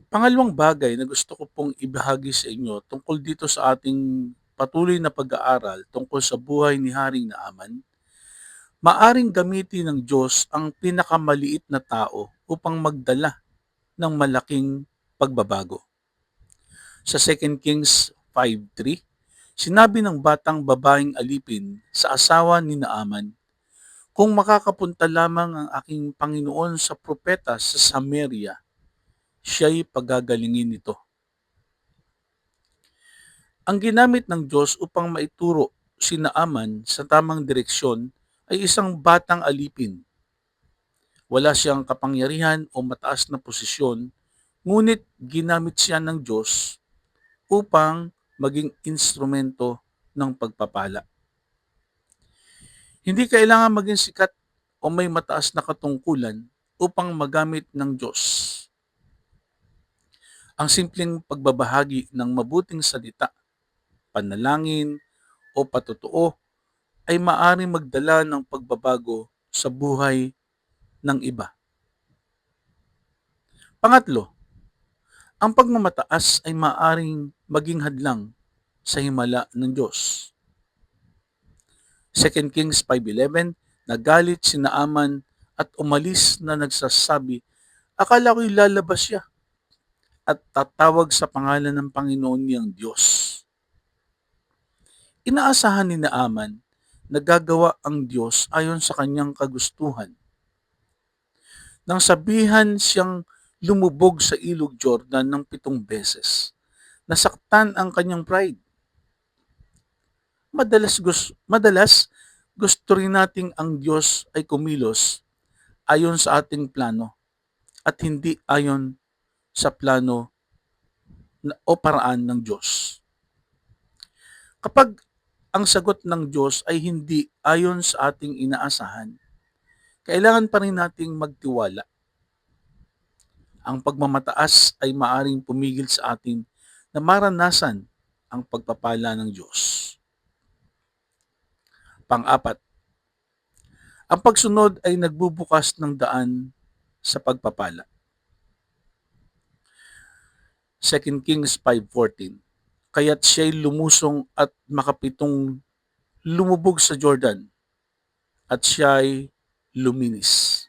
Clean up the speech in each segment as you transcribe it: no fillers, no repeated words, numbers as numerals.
Pangalawang bagay na gusto ko pong ibahagi sa inyo tungkol dito sa ating patuloy na pag-aaral tungkol sa buhay ni Haring Naaman, maaring gamitin ng Diyos ang pinakamaliit na tao upang magdala ng malaking pagbabago. Sa 2 Kings 5:3, sinabi ng batang babaeng alipin sa asawa ni Naaman, "Kung makakapunta lamang ang aking Panginoon sa propeta sa Samaria, siya'y pagagalingin nito." Ang ginamit ng Diyos upang maituro si Naaman sa tamang direksyon ay isang batang alipin. Wala siyang kapangyarihan o mataas na posisyon, ngunit ginamit siya ng Diyos upang maging instrumento ng pagpapala. Hindi kailangan maging sikat o may mataas na katungkulan upang magamit ng Diyos. Ang simpleng pagbabahagi ng mabuting salita, panalangin o patotoo ay maaaring magdala ng pagbabago sa buhay ng iba. Pangatlo, ang pagmamataas ay maaaring maging hadlang sa himala ng Diyos. 2 Kings 5:11, nagalit si Naaman at umalis na nagsasabi, "Akala ko'y lalabas siya at tatawag sa pangalan ng Panginoon niyang Diyos." Inaasahan ni Naaman na gagawa ang Diyos ayon sa kanyang kagustuhan. Nang sabihan siyang lumubog sa ilog Jordan ng 7 beses, nasaktan ang kanyang pride. Madalas gusto rin nating ang Diyos ay kumilos ayon sa ating plano at hindi ayon sa plano o paraan ng Diyos. Kapag ang sagot ng Diyos ay hindi ayon sa ating inaasahan, kailangan pa rin nating magtiwala. Ang pagmamataas ay maaring pumigil sa atin na maranasan ang pagpapala ng Diyos. Pang-apat, ang pagsunod ay nagbubukas ng daan sa pagpapala. 2 Kings 5:14, kaya't siya'y lumusong at makapitong lumubog sa Jordan at siya'y luminis.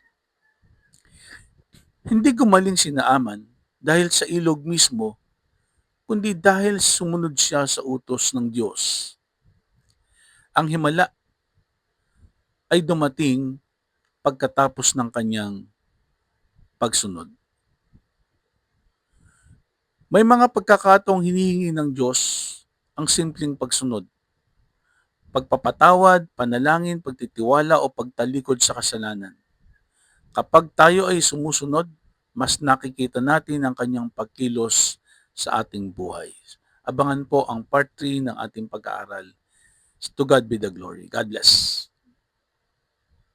Hindi gumaling si Naaman dahil sa ilog mismo, kundi dahil sumunod siya sa utos ng Diyos. Ang himala ay dumating pagkatapos ng kanyang pagsunod. May mga pagkakataong hinihingi ng Diyos ang simpleng pagsunod, pagpapatawad, panalangin, pagtitiwala o pagtalikod sa kasalanan. Kapag tayo ay sumusunod, mas nakikita natin ang kanyang pagkilos sa ating buhay. Abangan po ang part 3 ng ating pag-aaral. To God be the glory. God bless.